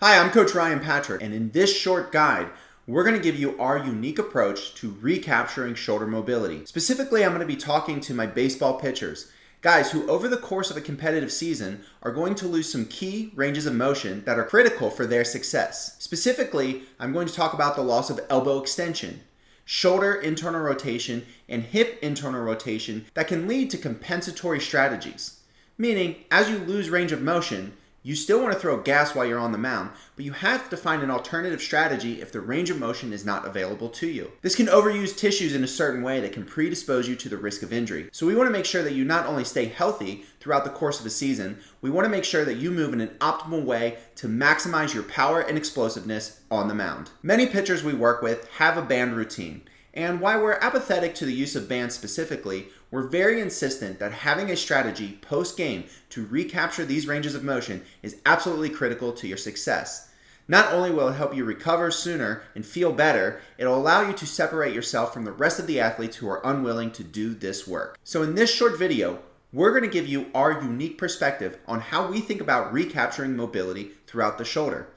Hi, I'm Coach Ryan Patrick, and in this short guide, we're going to give you our unique approach to recapturing shoulder mobility. Specifically, I'm going to be talking to my baseball pitchers, guys who over the course of a competitive season are going to lose some key ranges of motion that are critical for their success. Specifically, I'm going to talk about the loss of elbow extension, shoulder internal rotation, and hip internal rotation that can lead to compensatory strategies. Meaning, as you lose range of motion, you still want to throw gas while you're on the mound, but you have to find an alternative strategy if the range of motion is not available to you. This can overuse tissues in a certain way that can predispose you to the risk of injury. So we want to make sure that you not only stay healthy throughout the course of a season, we want to make sure that you move in an optimal way to maximize your power and explosiveness on the mound. Many pitchers we work with have a band routine. And while we're apathetic to the use of bands specifically, we're very insistent that having a strategy post-game to recapture these ranges of motion is absolutely critical to your success. Not only will it help you recover sooner and feel better, it'll allow you to separate yourself from the rest of the athletes who are unwilling to do this work. So in this short video, we're going to give you our unique perspective on how we think about recapturing mobility throughout the shoulder.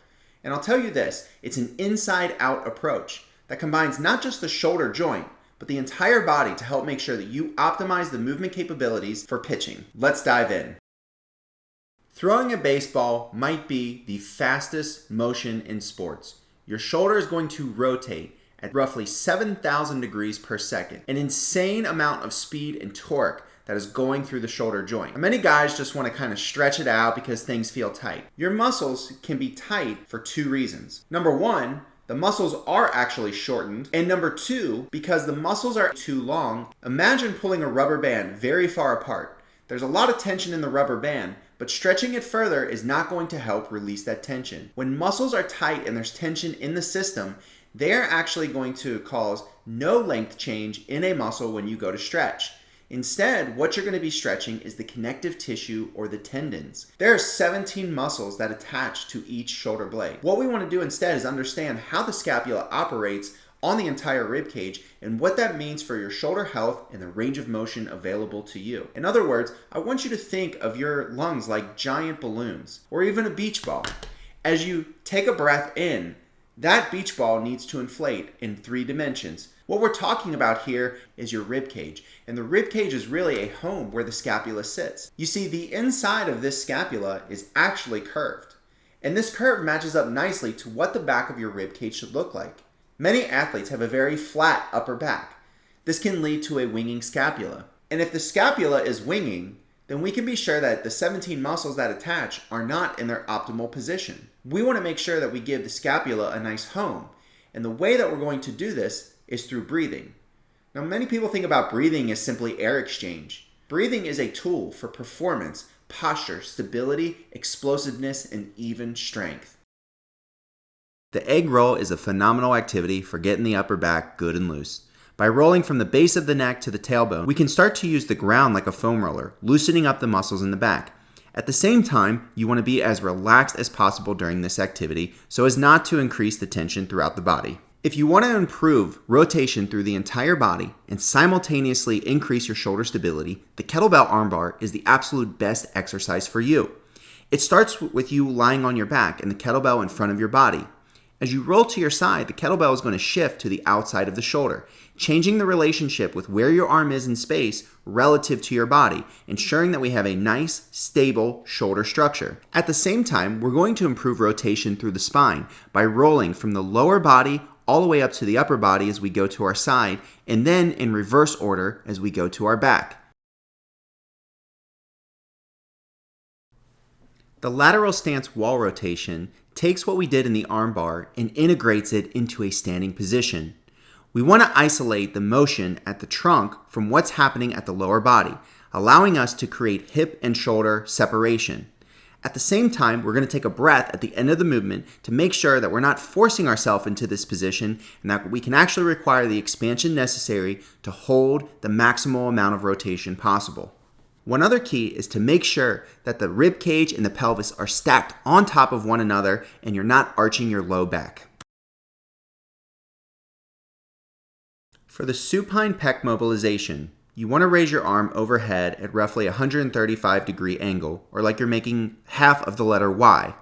And I'll tell you this, it's an inside-out approach that combines not just the shoulder joint, but the entire body to help make sure that you optimize the movement capabilities for pitching. Let's dive in. Throwing a baseball might be the fastest motion in sports. Your shoulder is going to rotate at roughly 7,000 degrees per second, an insane amount of speed and torque that is going through the shoulder joint. Many guys just want to kind of stretch it out because things feel tight. Your muscles can be tight for two reasons. Number one, the muscles are actually shortened. And number two, because the muscles are too long, imagine pulling a rubber band very far apart. There's a lot of tension in the rubber band, but stretching it further is not going to help release that tension. When muscles are tight and there's tension in the system, they're actually going to cause no length change in a muscle when you go to stretch. Instead, what you're going to be stretching is the connective tissue or the tendons. There are 17 muscles that attach to each shoulder blade. What we want to do instead is understand how the scapula operates on the entire rib cage and what that means for your shoulder health and the range of motion available to you. In other words, I want you to think of your lungs like giant balloons or even a beach ball. As you take a breath in, that beach ball needs to inflate in 3 dimensions. What we're talking about here is your rib cage, and the rib cage is really a home where the scapula sits. You see, the inside of this scapula is actually curved, and this curve matches up nicely to what the back of your rib cage should look like. Many athletes have a very flat upper back. This can lead to a winging scapula, and if the scapula is winging, then we can be sure that the 17 muscles that attach are not in their optimal position. We want to make sure that we give the scapula a nice home, and the way that we're going to do this is through breathing. Now, many people think about breathing as simply air exchange. Breathing is a tool for performance, posture, stability, explosiveness, and even strength. The egg roll is a phenomenal activity for getting the upper back good and loose. By rolling from the base of the neck to the tailbone, we can start to use the ground like a foam roller, loosening up the muscles in the back. At the same time, you want to be as relaxed as possible during this activity so as not to increase the tension throughout the body. If you want to improve rotation through the entire body and simultaneously increase your shoulder stability, the Kettlebell Arm Bar is the absolute best exercise for you. It starts with you lying on your back and the kettlebell in front of your body. As you roll to your side, the kettlebell is going to shift to the outside of the shoulder, changing the relationship with where your arm is in space relative to your body, ensuring that we have a nice, stable shoulder structure. At the same time, we're going to improve rotation through the spine by rolling from the lower body all the way up to the upper body as we go to our side, and then in reverse order as we go to our back. The lateral stance wall rotation takes what we did in the arm bar and integrates it into a standing position. We want to isolate the motion at the trunk from what's happening at the lower body, allowing us to create hip and shoulder separation. At the same time, we're going to take a breath at the end of the movement to make sure that we're not forcing ourselves into this position and that we can actually require the expansion necessary to hold the maximal amount of rotation possible. One other key is to make sure that the rib cage and the pelvis are stacked on top of one another and you're not arching your low back. For the supine pec mobilization, you want to raise your arm overhead at roughly a 135 degree angle, or like you're making half of the letter Y.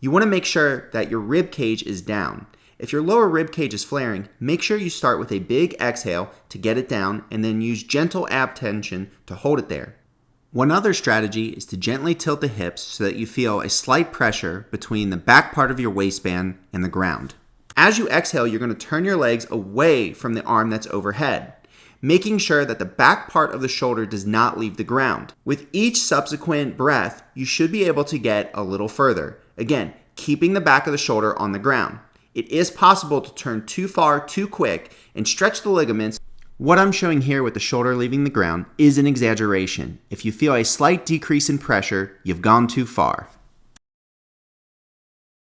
You want to make sure that your rib cage is down. If your lower rib cage is flaring, make sure you start with a big exhale to get it down and then use gentle ab tension to hold it there. One other strategy is to gently tilt the hips so that you feel a slight pressure between the back part of your waistband and the ground. As you exhale, you're going to turn your legs away from the arm that's overhead, making sure that the back part of the shoulder does not leave the ground. With each subsequent breath, you should be able to get a little further. Again, keeping the back of the shoulder on the ground. It is possible to turn too far too quick and stretch the ligaments. What I'm showing here with the shoulder leaving the ground is an exaggeration. If you feel a slight decrease in pressure, you've gone too far.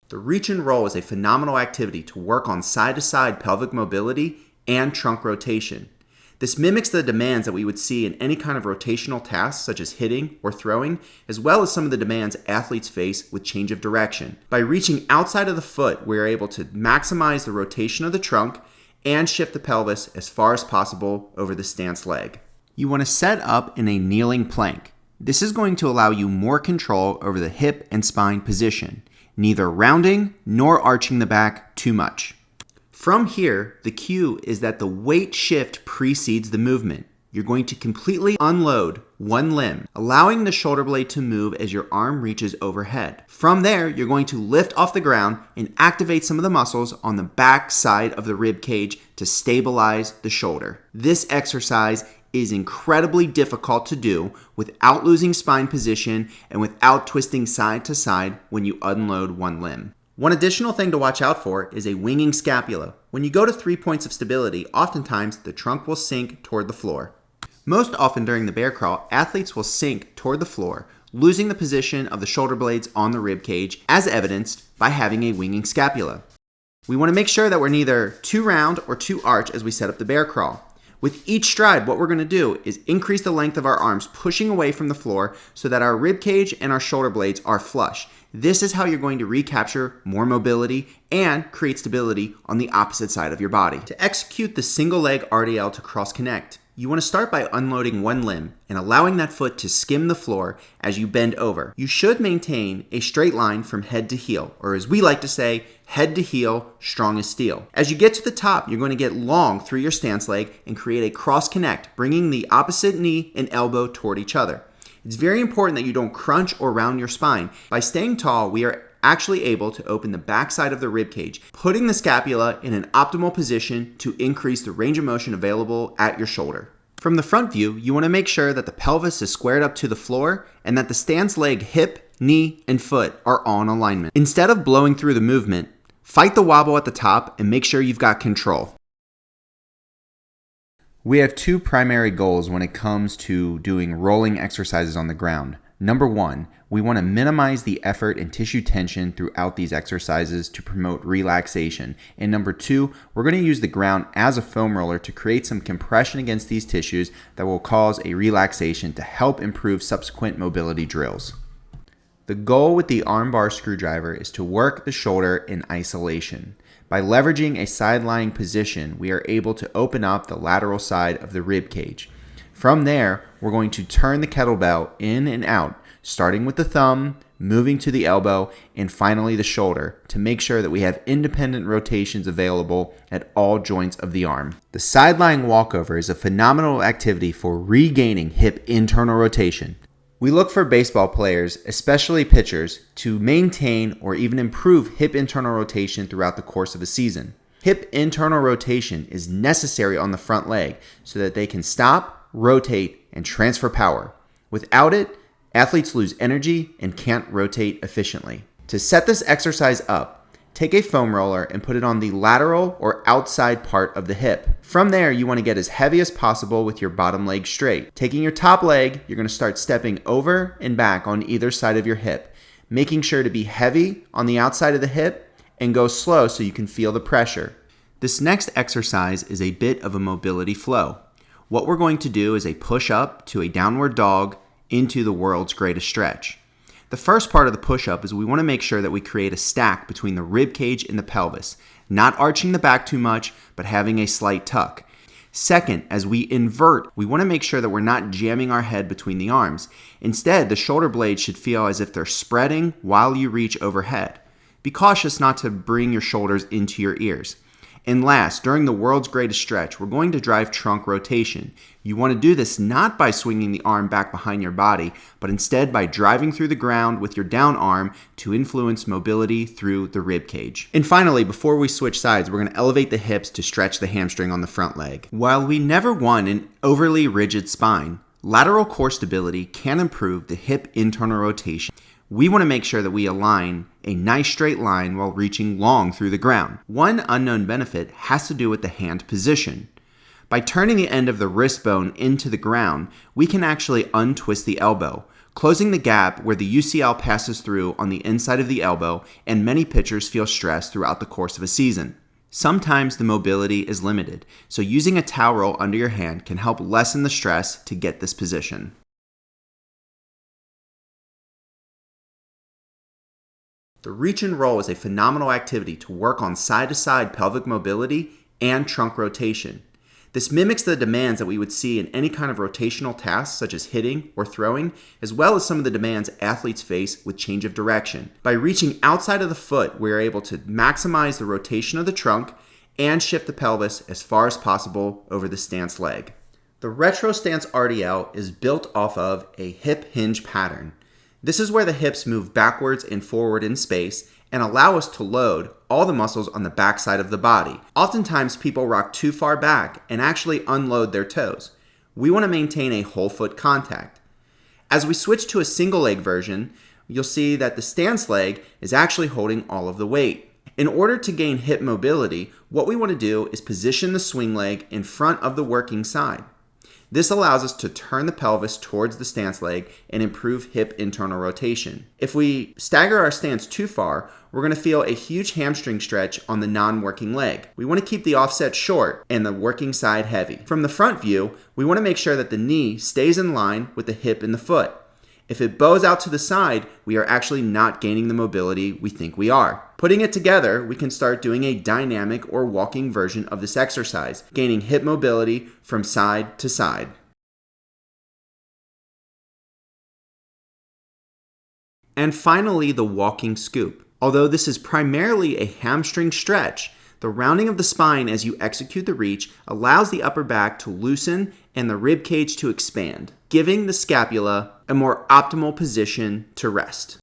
The reach and roll is a phenomenal activity to work on side-to-side pelvic mobility and trunk rotation. This mimics the demands that we would see in any kind of rotational tasks such as hitting or throwing, as well as some of the demands athletes face with change of direction. By reaching outside of the foot, we are able to maximize the rotation of the trunk and shift the pelvis as far as possible over the stance leg. You want to set up in a kneeling plank. This is going to allow you more control over the hip and spine position, neither rounding nor arching the back too much. From here, the cue is that the weight shift precedes the movement. You're going to completely unload one limb, allowing the shoulder blade to move as your arm reaches overhead. From there, you're going to lift off the ground and activate some of the muscles on the back side of the rib cage to stabilize the shoulder. This exercise is incredibly difficult to do without losing spine position and without twisting side to side when you unload one limb. One additional thing to watch out for is a winging scapula. When you go to 3 points of stability, oftentimes the trunk will sink toward the floor. Most often during the bear crawl, athletes will sink toward the floor, losing the position of the shoulder blades on the rib cage, as evidenced by having a winging scapula. We want to make sure that we're neither too round or too arch as we set up the bear crawl. With each stride, what we're going to do is increase the length of our arms, pushing away from the floor so that our rib cage and our shoulder blades are flush. This is how you're going to recapture more mobility and create stability on the opposite side of your body. To execute the single leg RDL to cross connect, you want to start by unloading one limb and allowing that foot to skim the floor as you bend over. You should maintain a straight line from head to heel, or as we like to say, head to heel, strong as steel. As you get to the top, you're going to get long through your stance leg and create a cross connect, bringing the opposite knee and elbow toward each other. It's very important that you don't crunch or round your spine. By staying tall, we are actually able to open the backside of the rib cage, putting the scapula in an optimal position to increase the range of motion available at your shoulder. From the front view, you want to make sure that the pelvis is squared up to the floor and that the stance leg, hip, knee, and foot are all in alignment. Instead of blowing through the movement, fight the wobble at the top and make sure you've got control. We have two primary goals when it comes to doing rolling exercises on the ground. Number one, we want to minimize the effort and tissue tension throughout these exercises to promote relaxation. And number two, we're going to use the ground as a foam roller to create some compression against these tissues that will cause a relaxation to help improve subsequent mobility drills. The goal with the arm bar screwdriver is to work the shoulder in isolation. By leveraging a side-lying position, we are able to open up the lateral side of the rib cage. From there, we're going to turn the kettlebell in and out, starting with the thumb, moving to the elbow, and finally the shoulder to make sure that we have independent rotations available at all joints of the arm. The Sidelying Walkover is a phenomenal activity for regaining hip internal rotation. We look for baseball players, especially pitchers, to maintain or even improve hip internal rotation throughout the course of a season. Hip internal rotation is necessary on the front leg so that they can stop, rotate, and transfer power. Without it, athletes lose energy and can't rotate efficiently. To set this exercise up, take a foam roller and put it on the lateral or outside part of the hip. From there, you want to get as heavy as possible with your bottom leg straight. Taking your top leg, you're going to start stepping over and back on either side of your hip, making sure to be heavy on the outside of the hip and go slow so you can feel the pressure. This next exercise is a bit of a mobility flow. What we're going to do is a push-up to a downward dog into the world's greatest stretch. The first part of the push-up is we want to make sure that we create a stack between the rib cage and the pelvis, not arching the back too much, but having a slight tuck. Second, as we invert, we want to make sure that we're not jamming our head between the arms. Instead, the shoulder blades should feel as if they're spreading while you reach overhead. Be cautious not to bring your shoulders into your ears. And last, during the world's greatest stretch, we're going to drive trunk rotation. You want to do this not by swinging the arm back behind your body, but instead by driving through the ground with your down arm to influence mobility through the rib cage. And finally, before we switch sides, we're going to elevate the hips to stretch the hamstring on the front leg. While we never want an overly rigid spine, lateral core stability can improve the hip internal rotation. We want to make sure that we align a nice straight line while reaching long through the ground. One unknown benefit has to do with the hand position. By turning the end of the wrist bone into the ground, we can actually untwist the elbow, closing the gap where the UCL passes through on the inside of the elbow, and many pitchers feel stress throughout the course of a season. Sometimes the mobility is limited, so using a towel roll under your hand can help lessen the stress to get this position. The reach and roll is a phenomenal activity to work on side-to-side pelvic mobility and trunk rotation. This mimics the demands that we would see in any kind of rotational tasks such as hitting or throwing, as well as some of the demands athletes face with change of direction. By reaching outside of the foot, we are able to maximize the rotation of the trunk and shift the pelvis as far as possible over the stance leg. The retro stance RDL is built off of a hip hinge pattern. This is where the hips move backwards and forward in space and allow us to load all the muscles on the backside of the body. Oftentimes people rock too far back and actually unload their toes. We want to maintain a whole foot contact. As we switch to a single leg version, you'll see that the stance leg is actually holding all of the weight. In order to gain hip mobility, what we want to do is position the swing leg in front of the working side. This allows us to turn the pelvis towards the stance leg and improve hip internal rotation. If we stagger our stance too far, we're going to feel a huge hamstring stretch on the non-working leg. We want to keep the offset short and the working side heavy. From the front view, we want to make sure that the knee stays in line with the hip in the foot. If it bows out to the side, we are actually not gaining the mobility we think we are. Putting it together, we can start doing a dynamic or walking version of this exercise, gaining hip mobility from side to side. And finally, the walking scoop. Although this is primarily a hamstring stretch, the rounding of the spine as you execute the reach allows the upper back to loosen and the rib cage to expand, giving the scapula a more optimal position to rest.